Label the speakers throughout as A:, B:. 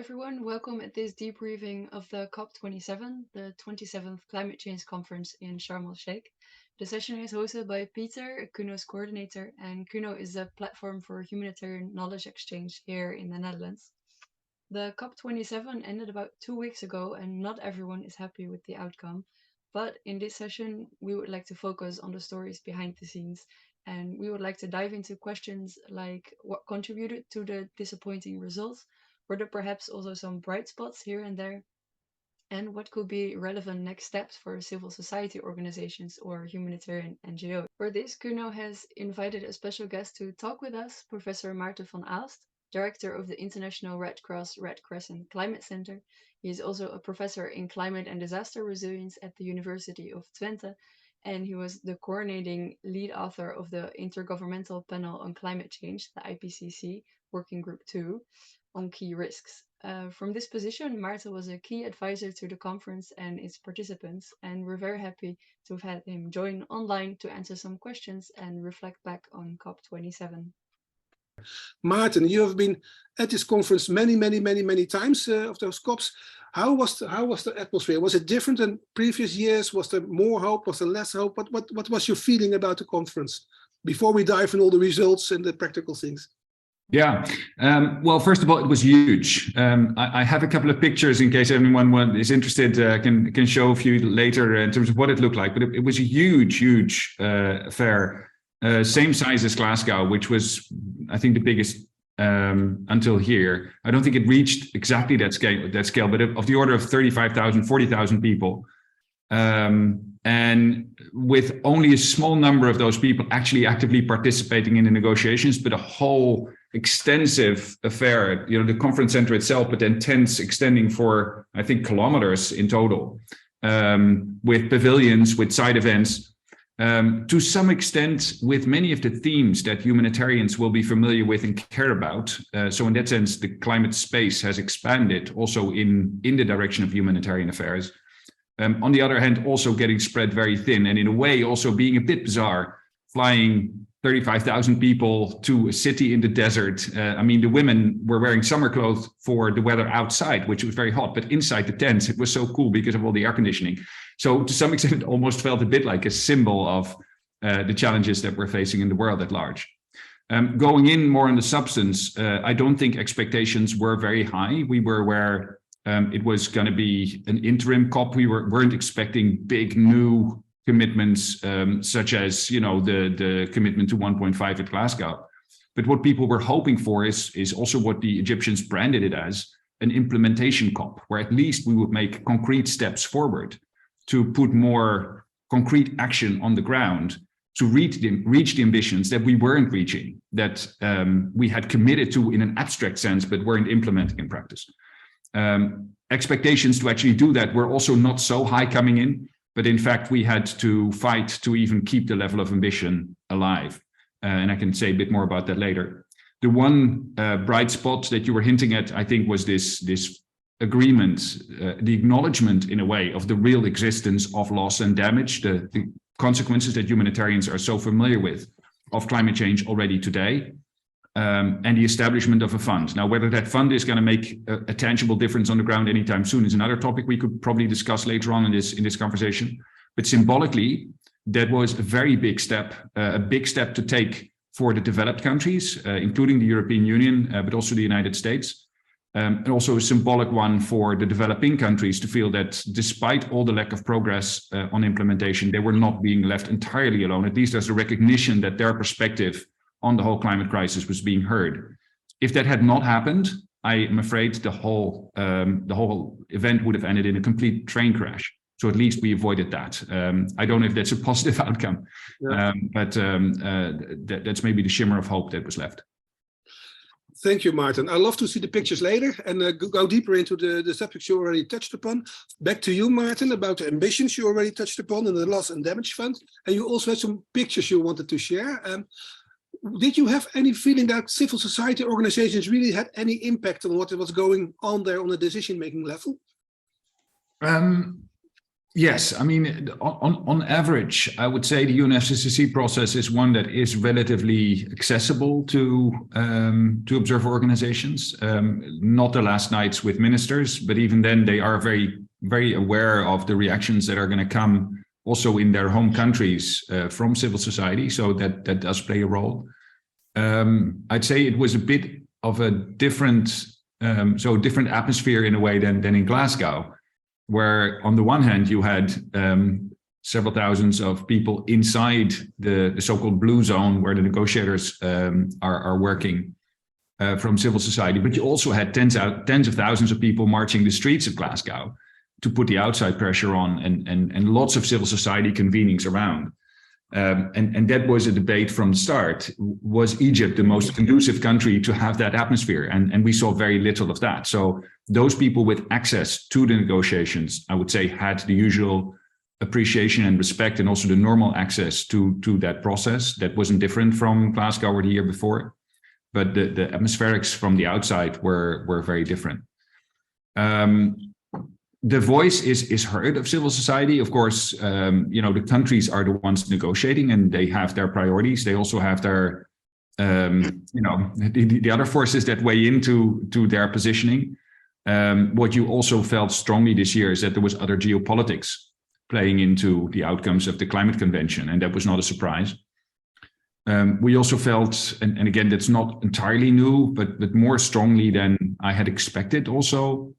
A: everyone, welcome at this debriefing of the COP27, the 27th Climate Change Conference in Sharm el-Sheikh. The session is hosted by Peter, Kuno's coordinator, and Kuno is a platform for humanitarian knowledge exchange here in the Netherlands. The COP27 ended about 2 weeks ago, and not everyone is happy with the outcome. But in this session, we would like to focus on the stories behind the scenes, and we would like to dive into questions like what contributed to the disappointing results. Were there perhaps also some bright spots here and there? And what could be relevant next steps for civil society organizations or humanitarian NGOs? For this, Kuno has invited a special guest to talk with us, Professor Maarten van Aalst, Director of the International Red Cross Red Crescent Climate Center. He is also a professor in climate and disaster resilience at the University of Twente, and he was the coordinating lead author of the Intergovernmental Panel on Climate Change, the IPCC, Working Group 2, on key risks. From this position, Maarten was a key advisor to the conference and its participants, and we're very happy to have had him join online to answer some questions and reflect back on COP27.
B: Maarten, you have been at this conference many times of those COPs. How was the atmosphere? Was it different than previous years? Was there more hope? Was there less hope? What was your feeling about the conference before we dive in all the results and the practical things?
C: Yeah, well, first of all, it was huge. I have a couple of pictures in case anyone is interested. Can show a few later in terms of what it looked like. But it was a huge affair, same size as Glasgow, which was, I think, the biggest until here. I don't think it reached exactly that scale, but of the order of 35,000, 40,000 people. And with only a small number of those people actually actively participating in the negotiations, but a whole extensive affair, the conference center itself, but then tents extending for, I think, kilometers in total, with pavilions, with side events, to some extent with many of the themes that humanitarians will be familiar with and care about. So in that sense, the climate space has expanded also in the direction of humanitarian affairs. On the other hand, also getting spread very thin, and in a way also being a bit bizarre, flying 35,000 people to a city in the desert. I mean, the women were wearing summer clothes for the weather outside, which was very hot, but inside the tents, it was so cool because of all the air conditioning. So to some extent, it almost felt a bit like a symbol of the challenges that we're facing in the world at large. Going in more on the substance, I don't think expectations were very high. We were aware it was going to be an interim COP. We weren't expecting big new commitments, such as the commitment to 1.5 at Glasgow. But what people were hoping for is also what the Egyptians branded it as, an implementation COP, where at least we would make concrete steps forward to put more concrete action on the ground to reach the ambitions that we weren't reaching, that we had committed to in an abstract sense, but weren't implementing in practice. Expectations to actually do that were also not so high coming in, but in fact, we had to fight to even keep the level of ambition alive. And I can say a bit more about that later. The one bright spot that you were hinting at, I think, was this agreement, the acknowledgement in a way of the real existence of loss and damage, the consequences that humanitarians are so familiar with of climate change already today. And the establishment of a fund. Now, whether that fund is going to make a tangible difference on the ground anytime soon is another topic we could probably discuss later on in this conversation. But symbolically, that was a very big step to take for the developed countries, including the European Union, but also the United States. And also a symbolic one for the developing countries to feel that despite all the lack of progress on implementation, they were not being left entirely alone. At least there's a recognition that their perspective on the whole climate crisis was being heard. If that had not happened, I am afraid the whole event would have ended in a complete train crash. So at least we avoided that. I don't know if that's a positive outcome, yeah. But that's maybe the shimmer of hope that was left.
B: Thank you, Maarten. I'd love to see the pictures later and go deeper into the subjects you already touched upon. Back to you, Maarten, about the ambitions you already touched upon in the Loss and Damage Fund. And you also had some pictures you wanted to share. Did you have any feeling that civil society organizations really had any impact on what was going on there on the decision-making level?
C: Yes, I mean, on average, I would say the UNFCCC process is one that is relatively accessible to observer organizations. Not the last nights with ministers, but even then they are very, very aware of the reactions that are going to come also in their home countries from civil society. So that does play a role. I'd say it was a bit of a different atmosphere in a way than in Glasgow, where on the one hand you had several thousands of people inside the so-called blue zone where the negotiators are working from civil society, but you also had tens of thousands of people marching the streets of Glasgow to put the outside pressure on, and lots of civil society convenings around. And that was a debate from the start. Was Egypt the most conducive country to have that atmosphere? And we saw very little of that. So those people with access to the negotiations, I would say, had the usual appreciation and respect, and also the normal access to that process. That wasn't different from Glasgow or the year before. But the atmospherics from the outside were very different. The voice is heard of civil society. Of course, the countries are the ones negotiating, and they have their priorities. They also have their, the other forces that weigh into their positioning. What you also felt strongly this year is that there was other geopolitics playing into the outcomes of the climate convention, and that was not a surprise. We also felt, and again, that's not entirely new, but more strongly than I had expected also,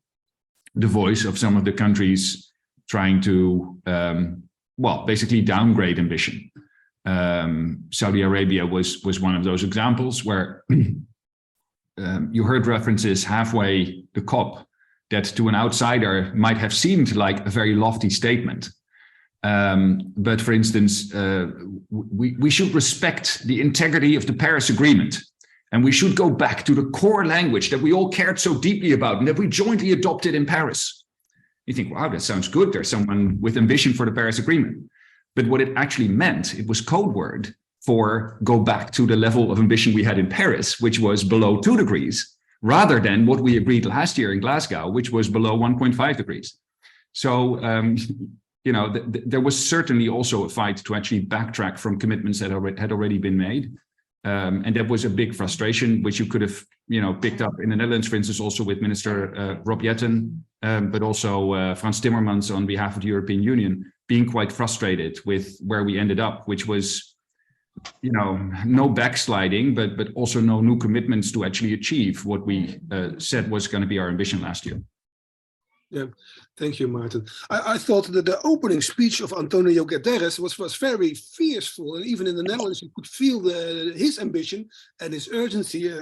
C: the voice of some of the countries trying to, basically downgrade ambition. Saudi Arabia was one of those examples where you heard references halfway the COP that to an outsider might have seemed like a very lofty statement. But for instance, we should respect the integrity of the Paris Agreement. And we should go back to the core language that we all cared so deeply about and that we jointly adopted in Paris. You think, wow, that sounds good. There's someone with ambition for the Paris Agreement. But what it actually meant, it was code word for go back to the level of ambition we had in Paris, which was below 2 degrees, rather than what we agreed last year in Glasgow, which was below 1.5 degrees. So, there was certainly also a fight to actually backtrack from commitments that had already been made. And that was a big frustration, which you could have, picked up in the Netherlands, for instance, also with Minister Rob Jetten, but also Frans Timmermans on behalf of the European Union, being quite frustrated with where we ended up, which was, no backsliding, but also no new commitments to actually achieve what we said was going to be our ambition last year.
B: Yeah, thank you, Maarten. I thought that the opening speech of Antonio Guterres was very fierceful, and even in the Netherlands, you could feel his ambition and his urgency.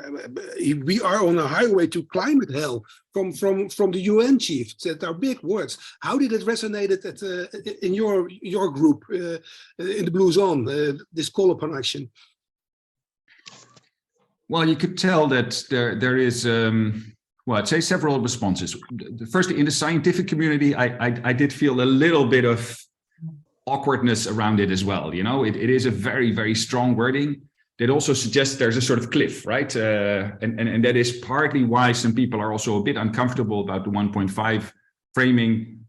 B: We are on a highway to climate hell from the UN chief. That are big words. How did it resonate in your group in the Blue Zone? This call upon action.
C: Well, you could tell that there is. Well, I'd say several responses. Firstly, in the scientific community, I did feel a little bit of awkwardness around it as well. It is a very, very strong wording that also suggests there's a sort of cliff, right? And that is partly why some people are also a bit uncomfortable about the 1.5 framing.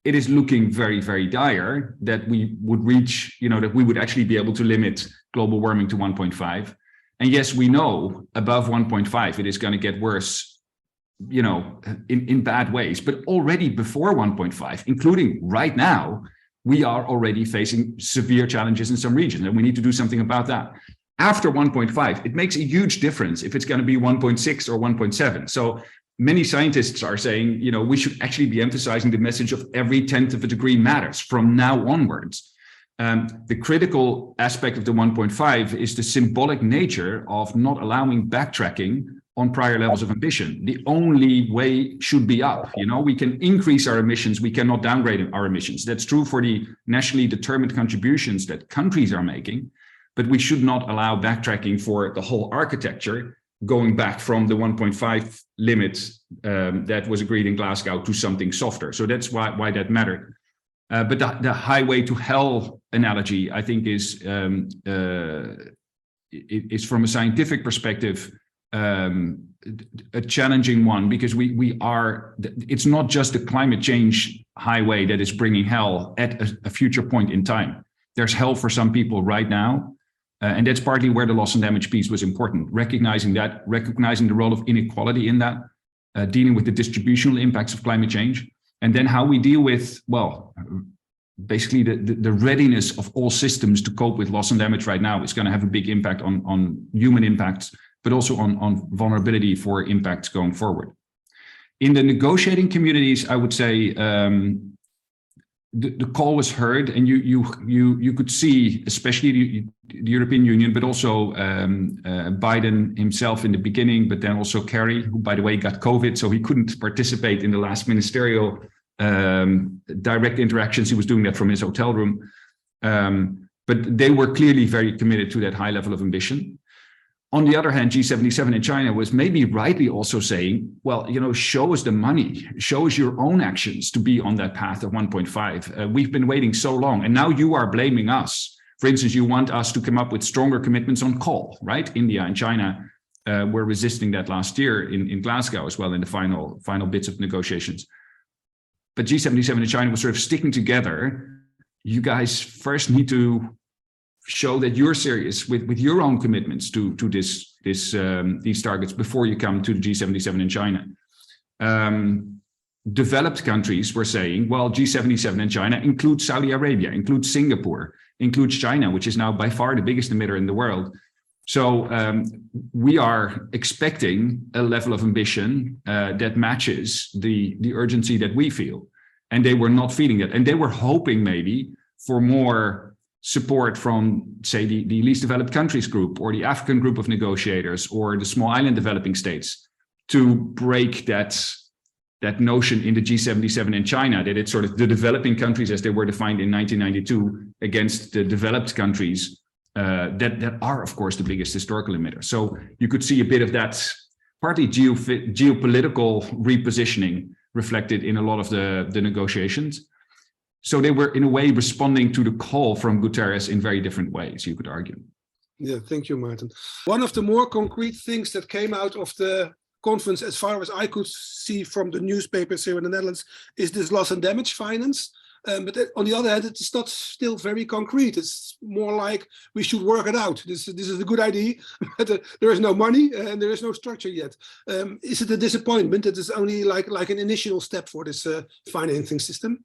C: It is looking very, very dire that we would reach, that we would actually be able to limit global warming to 1.5. And yes, we know above 1.5, it is going to get worse, in bad ways. But already before 1.5, including right now, we are already facing severe challenges in some regions, and we need to do something about that. After 1.5, it makes a huge difference if it's going to be 1.6 or 1.7. So many scientists are saying, we should actually be emphasizing the message of every 10th of a degree matters from now onwards. The critical aspect of the 1.5 is the symbolic nature of not allowing backtracking on prior levels of ambition. The only way should be up. We can increase our emissions. We cannot downgrade our emissions. That's true for the nationally determined contributions that countries are making, but we should not allow backtracking for the whole architecture, going back from the 1.5 limit that was agreed in Glasgow to something softer. So that's why that mattered. But the highway to hell analogy, I think, is from a scientific perspective a challenging one, because it's not just the climate change highway that is bringing hell at a future point in time. There's hell for some people right now. And that's partly where the loss and damage piece was important, recognizing the role of inequality in that, dealing with the distributional impacts of climate change, and then how we deal with, well, basically the readiness of all systems to cope with loss and damage right now is going to have a big impact on human impacts, but also on vulnerability for impacts going forward. In the negotiating communities, I would say the call was heard, and you could see, especially the European Union, but also Biden himself in the beginning, but then also Kerry, who, by the way, got COVID, so he couldn't participate in the last ministerial direct interactions. He was doing that from his hotel room. But they were clearly very committed to that high level of ambition. On the other hand, G77 in China was maybe rightly also saying, well, show us the money, show us your own actions to be on that path of 1.5. We've been waiting so long, and now you are blaming us. For instance, you want us to come up with stronger commitments on coal, right? India and China were resisting that last year in Glasgow as well in the final bits of negotiations. But G77 and China was sort of sticking together. You guys first need to show that you're serious with your own commitments to these targets before you come to the G77 in China. Developed countries were saying, well, G77 in China includes Saudi Arabia, includes Singapore, includes China, which is now by far the biggest emitter in the world. So we are expecting a level of ambition that matches the urgency that we feel. And they were not feeling that. And they were hoping maybe for more support from, say, the least developed countries group, or the African group of negotiators, or the small island developing states, to break that notion in the G77 in China, that it's sort of the developing countries as they were defined in 1992 against the developed countries that are, of course, the biggest historical emitter. So you could see a bit of that, partly geopolitical repositioning reflected in a lot of the negotiations. So they were, in a way, responding to the call from Guterres in very different ways, you could argue.
B: Yeah, thank you, Maarten. One of the more concrete things that came out of the conference, as far as I could see from the newspapers here in the Netherlands, is this loss and damage finance. But on the other hand, it's not still very concrete. It's more like we should work it out. This is a good idea, but there is no money and there is no structure yet. Is it a disappointment that it's only like an initial step for this financing system?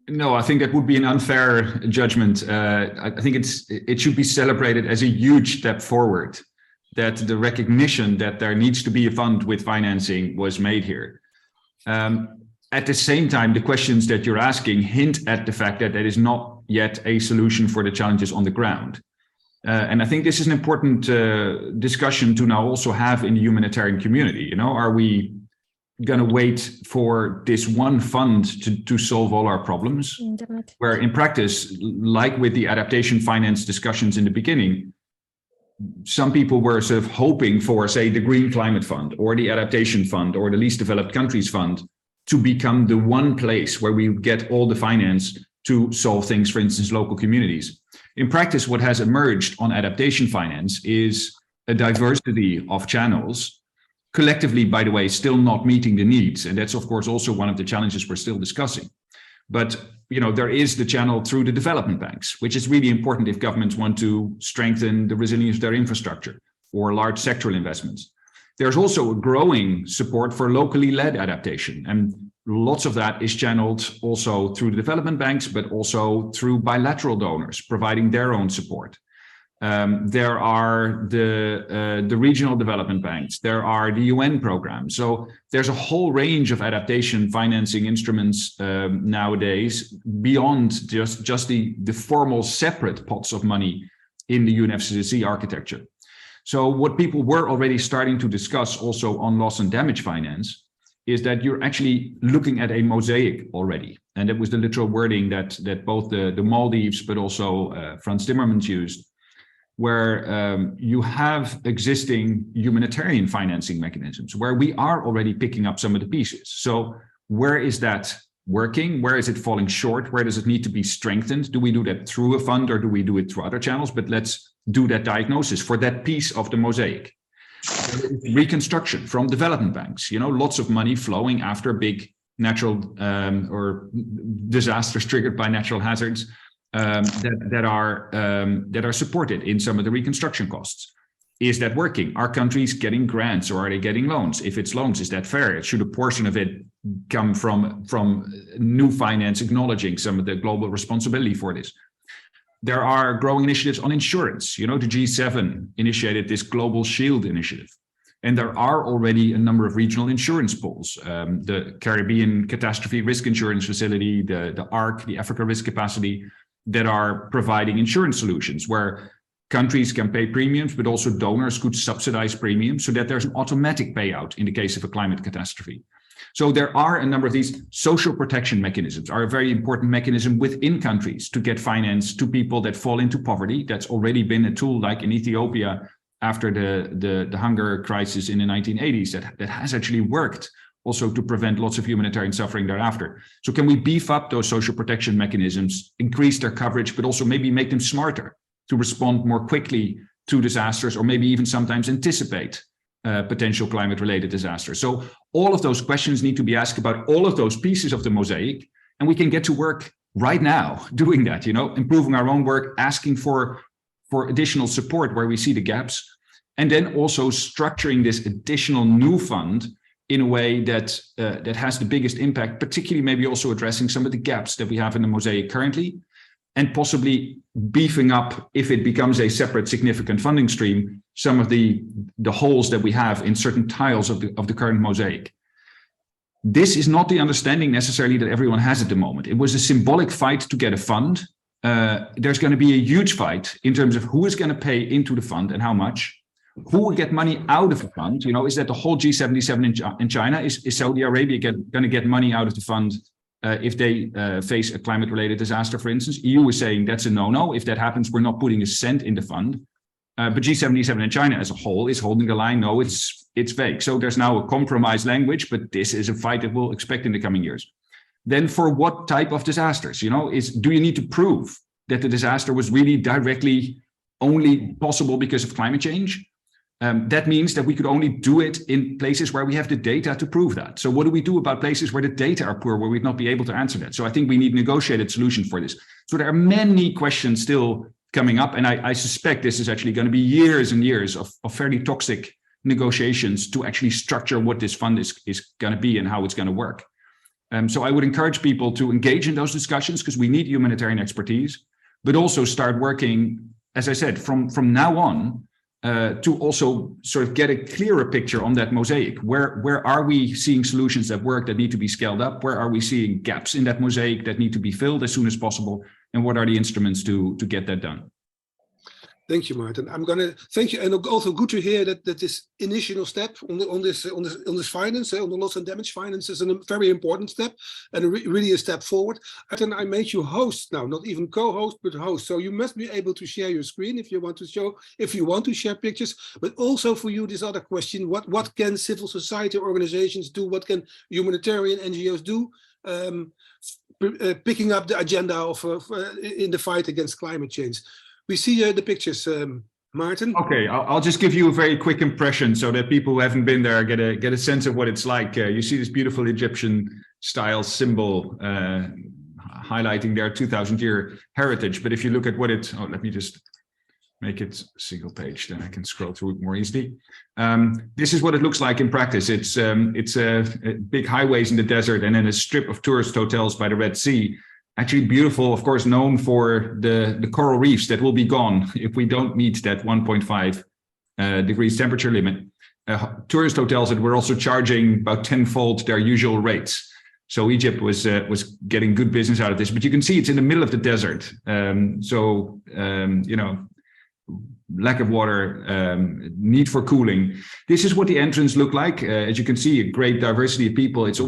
C: No, I think that would be an unfair judgment. I think it should be celebrated as a huge step forward, that the recognition that there needs to be a fund with financing was made here. At the same time, the questions that you're asking hint at the fact that there is not yet a solution for the challenges on the ground. And I think this is an important discussion to now also have in the humanitarian community. Are we going to wait for this one fund to solve all our problems? Where in practice, like with the adaptation finance discussions in the beginning, some people were sort of hoping for, say, the Green Climate Fund or the Adaptation Fund or the Least Developed Countries Fund to become the one place where we get all the finance to solve things, for instance, local communities. In practice, what has emerged on adaptation finance is a diversity of channels, collectively, by the way, still not meeting the needs. And that's, of course, also one of the challenges we're still discussing. But there is the channel through the development banks, which is really important if governments want to strengthen the resilience of their infrastructure or large sectoral investments. There's also a growing support for locally led adaptation. And lots of that is channeled also through the development banks, but also through bilateral donors providing their own support. There are the regional development banks, there are the UN programs. So there's a whole range of adaptation financing instruments nowadays beyond just the formal separate pots of money in the UNFCCC architecture. So what people were already starting to discuss also on loss and damage finance is that you're actually looking at a mosaic already. And that was the literal wording that both the Maldives, but also Frans Timmermans used, where you have existing humanitarian financing mechanisms where we are already picking up some of the pieces. So where is that working? Where is it falling short? Where does it need to be strengthened? Do we do that through a fund or do we do it through other channels? But let's do that diagnosis for that piece of the mosaic. Reconstruction from development banks, lots of money flowing after big natural or disasters triggered by natural hazards that are supported in some of the reconstruction costs. Is that working? Are countries getting grants or are they getting loans? If it's loans, is that fair? Should a portion of it come from new finance acknowledging some of the global responsibility for this? There are growing initiatives on insurance. The G7 initiated this Global Shield initiative. And there are already a number of regional insurance pools. The Caribbean Catastrophe Risk Insurance Facility, the ARC, the Africa Risk Capacity, that are providing insurance solutions where countries can pay premiums, but also donors could subsidize premiums so that there's an automatic payout in the case of a climate catastrophe. So there are a number of these social protection mechanisms are a very important mechanism within countries to get finance to people that fall into poverty. That's already been a tool like in Ethiopia after the hunger crisis in the 1980s that has actually worked also to prevent lots of humanitarian suffering thereafter. So can we beef up those social protection mechanisms, increase their coverage, but also maybe make them smarter to respond more quickly to disasters, or maybe even sometimes anticipate potential climate-related disasters. So all of those questions need to be asked about all of those pieces of the mosaic, and we can get to work right now doing that, improving our own work, asking for additional support where we see the gaps, and then also structuring this additional new fund in a way that has the biggest impact, particularly maybe also addressing some of the gaps that we have in the mosaic currently, and possibly beefing up, if it becomes a separate significant funding stream, some of the holes that we have in certain tiles of the current mosaic. This is not the understanding necessarily that everyone has at the moment. It was a symbolic fight to get a fund. There's going to be a huge fight in terms of who is going to pay into the fund and how much. Who will get money out of the fund? Is that the whole G77 in China? Is Saudi Arabia going to get money out of the fund if they face a climate-related disaster, for instance? EU is saying that's a no-no. If that happens, we're not putting a cent in the fund. But G77 in China as a whole is holding the line. No, it's fake. So there's now a compromise language, but this is a fight that we'll expect in the coming years. Then for what type of disasters? Do you need to prove that the disaster was really directly only possible because of climate change? That means that we could only do it in places where we have the data to prove that. So what do we do about places where the data are poor, where we'd not be able to answer that? So I think we need a negotiated solution for this. So there are many questions still coming up, and I suspect this is actually going to be years and years of fairly toxic negotiations to actually structure what this fund is going to be and how it's going to work. So I would encourage people to engage in those discussions because we need humanitarian expertise, but also start working, as I said, from now on, to also sort of get a clearer picture on that mosaic. Where are we seeing solutions that work that need to be scaled up? Where are we seeing gaps in that mosaic that need to be filled as soon as possible? And what are the instruments to get that done?
B: Thank you, Maarten. I'm going to thank you, and also good to hear that this initial step on this finance, on the loss and damage finance, is a very important step and really a step forward. And I made you host now, not even co-host, but host. So you must be able to share your screen if you want to share pictures. But also for you, this other question: what can civil society organizations do? What can humanitarian NGOs do? Picking up the agenda of in the fight against climate change. We see the pictures, Maarten.
C: Okay, I'll just give you a very quick impression so that people who haven't been there get a sense of what it's like. You see this beautiful Egyptian style symbol highlighting their 2,000-year heritage. But if you look at what it, let me just make it single page, then I can scroll through it more easily. This is what it looks like in practice. It's big highways in the desert and then a strip of tourist hotels by the Red Sea. Actually beautiful, of course, known for the coral reefs that will be gone if we don't meet that 1.5 degrees temperature limit. Tourist hotels that were also charging about tenfold their usual rates. So Egypt was getting good business out of this, but you can see it's in the middle of the desert. Lack of water, need for cooling. This is what the entrance looked like. As you can see, a great diversity of people. It's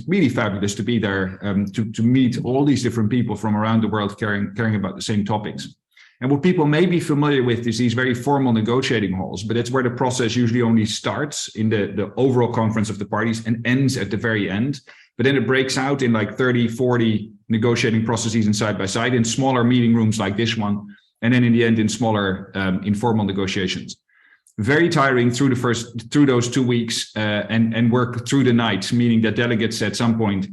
C: really fabulous to be there, to meet all these different people from around the world caring about the same topics. And what people may be familiar with is these very formal negotiating halls, but it's where the process usually only starts in the overall conference of the parties and ends at the very end. But then it breaks out in like 30, 40 negotiating processes and side by side in smaller meeting rooms like this one. And then in the end, in smaller informal negotiations. very tiring through those 2 weeks, and work through the night, meaning that delegates at some point,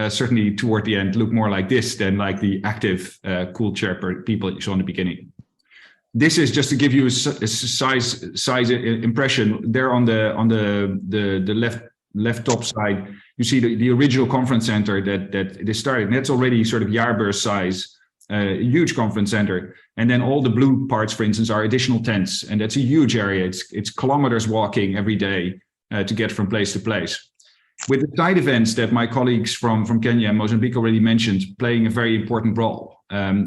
C: certainly toward the end, look more like this than like the active, cool chair people you saw in the beginning. This is just to give you a size impression. There on the left top side, you see the original conference center that it started, and that's already sort of jaarbeurs size, a huge conference center. And then all the blue parts, for instance, are additional tents, and that's a huge area. It's kilometers walking every day to get from place to place. With the side events that my colleagues from Kenya and Mozambique already mentioned, playing a very important role.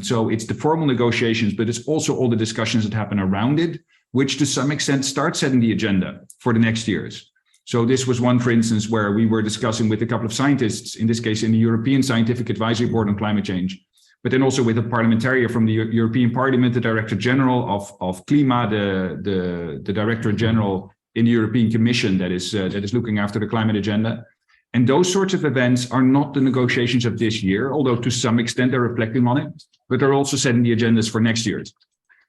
C: So it's the formal negotiations, but it's also all the discussions that happen around it, which to some extent start setting the agenda for the next years. So this was one, for instance, where we were discussing with a couple of scientists, in this case in the European Scientific Advisory Board on Climate Change, but then also with a parliamentarian from the European Parliament, the Director General of Klima, the Director General in the European Commission that is looking after the climate agenda. And those sorts of events are not the negotiations of this year, although to some extent they're reflecting on it, but they're also setting the agendas for next year's.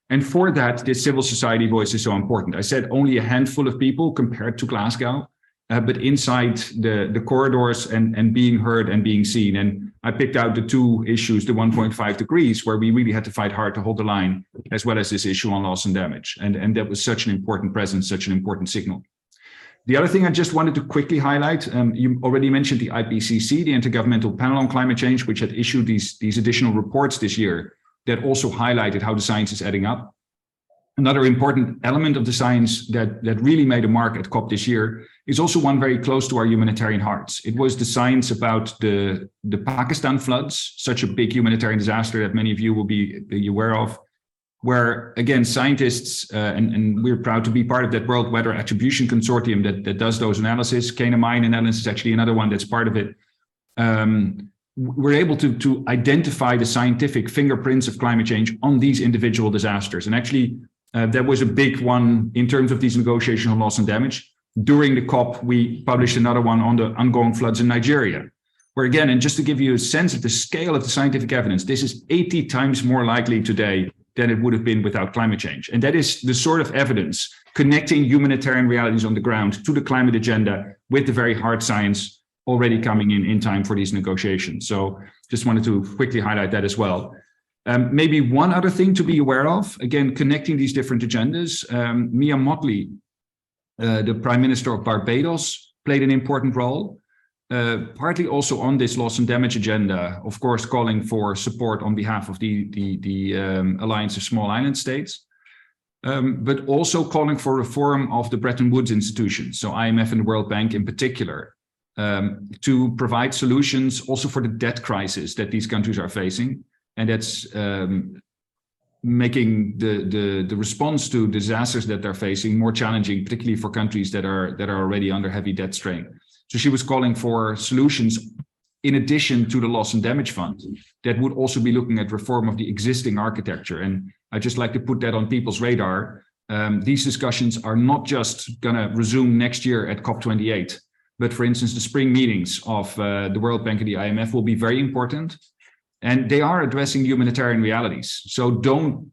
C: And for that, this civil society voice is so important. I said only a handful of people compared to Glasgow, but inside the corridors and being heard and being seen. And I picked out the two issues, the 1.5 degrees, where we really had to fight hard to hold the line, as well as this issue on loss and damage. And that was such an important presence, such an important signal. The other thing I just wanted to quickly highlight, you already mentioned the IPCC, the Intergovernmental Panel on Climate Change, which had issued these additional reports this year that also highlighted how the science is adding up. Another important element of the science that really made a mark at COP this year is also one very close to our humanitarian hearts. It was the science about the Pakistan floods, such a big humanitarian disaster that many of you will be aware of, where, again, scientists, and we're proud to be part of that World Weather Attribution Consortium that does those analysis. Kane Mine analysis is actually another one that's part of it. We're able to identify the scientific fingerprints of climate change on these individual disasters. And actually, that was a big one in terms of these negotiations on loss and damage. During the COP, we published another one on the ongoing floods in Nigeria, where again, and just to give you a sense of the scale of the scientific evidence, this is 80 times more likely today than it would have been without climate change. And that is the sort of evidence connecting humanitarian realities on the ground to the climate agenda with the very hard science already coming in time for these negotiations. So just wanted to quickly highlight that as well. Maybe one other thing to be aware of, again, connecting these different agendas, Mia Mottley, the Prime Minister of Barbados, played an important role, partly also on this loss and damage agenda, of course, calling for support on behalf of the Alliance of Small Island States, but also calling for reform of the Bretton Woods institutions, so IMF and the World Bank in particular, to provide solutions also for the debt crisis that these countries are facing. And that's making the response to disasters that they're facing more challenging, particularly for countries that are already under heavy debt strain. So she was calling for solutions in addition to the loss and damage fund that would also be looking at reform of the existing architecture. And I'd just like to put that on people's radar. These discussions are not just going to resume next year at COP28, but for instance, the spring meetings of the World Bank and the IMF will be very important. And they are addressing humanitarian realities. So don't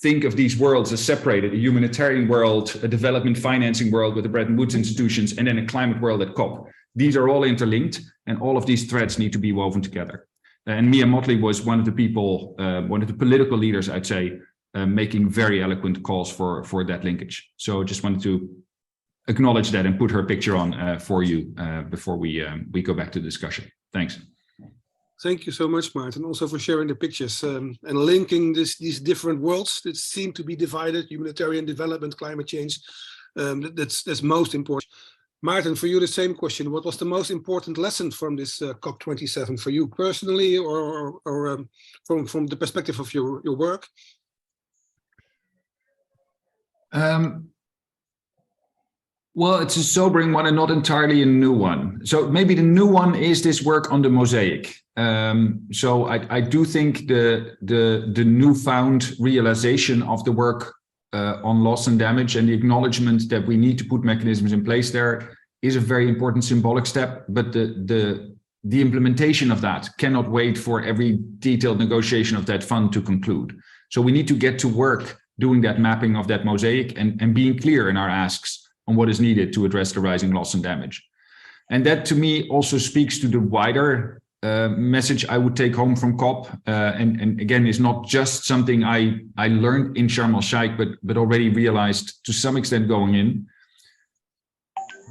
C: think of these worlds as separated, a humanitarian world, a development financing world with the Bretton Woods institutions, and then a climate world at COP. These are all interlinked, and all of these threads need to be woven together. And Mia Mottley was one of the people, one of the political leaders, I'd say, making very eloquent calls for that linkage. So just wanted to acknowledge that and put her picture on for you before we go back to the discussion. Thanks.
B: Thank you so much, Maarten, also for sharing the pictures and linking these different worlds that seem to be divided: humanitarian development, climate change. That's most important. Maarten, for you, the same question. What was the most important lesson from this COP27 for you personally, or from the perspective of your work?
C: Well, it's a sobering one and not entirely a new one. So maybe the new one is this work on the mosaic. So I do think the newfound realization of the work on loss and damage and the acknowledgement that we need to put mechanisms in place there is a very important symbolic step. But the implementation of that cannot wait for every detailed negotiation of that fund to conclude. So we need to get to work doing that mapping of that mosaic and being clear in our asks on what is needed to address the rising loss and damage. And that to me also speaks to the wider message I would take home from COP, and again is not just something I learned in Sharm el-Sheikh, but already realized to some extent going in.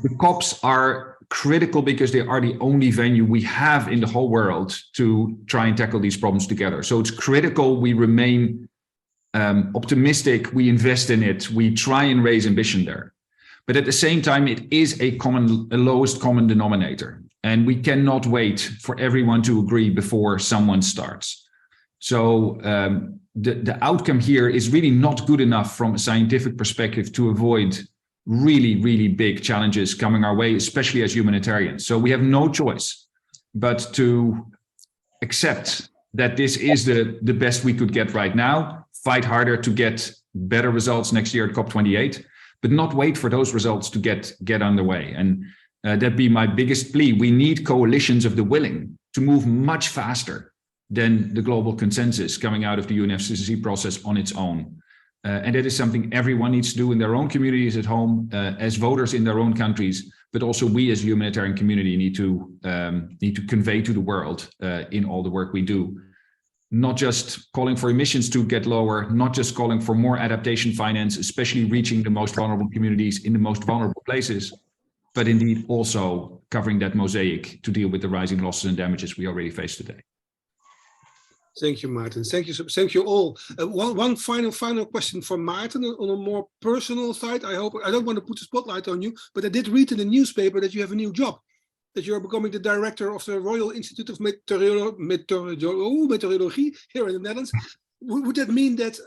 C: The COPs are critical because they are the only venue we have in the whole world to try and tackle these problems together. So it's critical we remain optimistic, we invest in it, we try and raise ambition there. But at the same time, it is a lowest common denominator. And we cannot wait for everyone to agree before someone starts. So the outcome here is really not good enough from a scientific perspective to avoid really, really big challenges coming our way, especially as humanitarians. So we have no choice but to accept that this is the best we could get right now, fight harder to get better results next year at COP28, but not wait for those results to get underway. And that'd be my biggest plea. We need coalitions of the willing to move much faster than the global consensus coming out of the UNFCCC process on its own. And that is something everyone needs to do in their own communities at home, as voters in their own countries, but also we as a humanitarian community need to convey to the world in all the work we do. Not just calling for emissions to get lower, not just calling for more adaptation finance, especially reaching the most vulnerable communities in the most vulnerable places, but indeed also covering that mosaic to deal with the rising losses and damages we already face today.
B: Thank you, Maarten. Thank you all. One final question for Maarten on a more personal side. I don't want to put the spotlight on you, but I did read in the newspaper that you have a new job, that you are becoming the director of the Royal Institute of Meteorology here in the Netherlands. Would that mean that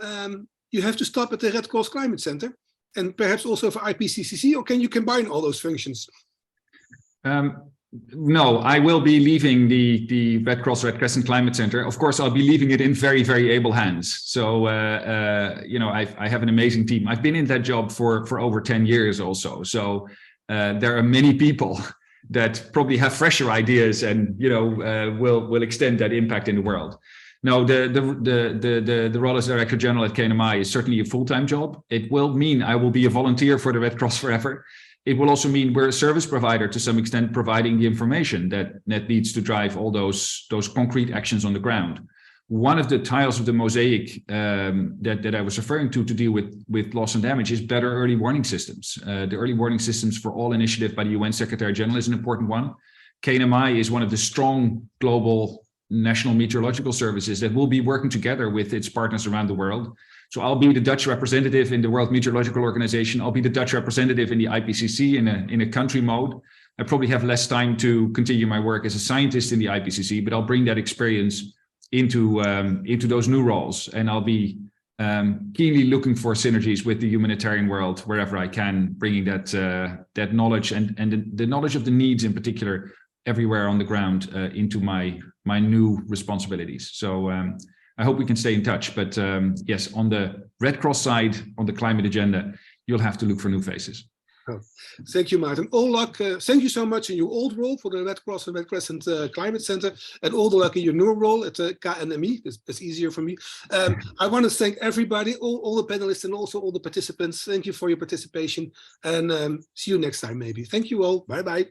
B: you have to stop at the Red Cross Climate Center and perhaps also for IPCC, or can you combine all those functions?
C: No, I will be leaving the Red Cross/Red Crescent Climate Center. Of course, I'll be leaving it in very, very able hands. So, I have an amazing team. I've been in that job for over 10 years also. So there are many people that probably have fresher ideas and, will extend that impact in the world. No, the role as Director General at KNMI is certainly a full-time job. It will mean I will be a volunteer for the Red Cross forever. It will also mean we're a service provider to some extent, providing the information that needs to drive all those concrete actions on the ground. One of the tiles of the mosaic that I was referring to deal with loss and damage is better early warning systems. The early warning systems for all initiative by the UN Secretary General is an important one. KNMI is one of the strong global national meteorological services that will be working together with its partners around the world. So I'll be the Dutch representative in the World Meteorological Organization. I'll be the Dutch representative in the IPCC in a country mode. I probably have less time to continue my work as a scientist in the IPCC, but I'll bring that experience into those new roles, and I'll be keenly looking for synergies with the humanitarian world wherever I can, bringing that knowledge and the knowledge of the needs in particular everywhere on the ground into my new responsibilities. So I hope we can stay in touch. But yes, on the Red Cross side, on the climate agenda, you'll have to look for new faces.
B: Oh, thank you, Maarten. All luck. Thank you so much in your old role for the Red Cross and Red Crescent Climate Center, and all the luck in your new role at KNMI. It's easier for me. I want to thank everybody, all the panelists, and also all the participants. Thank you for your participation, and see you next time, maybe. Thank you all. Bye-bye.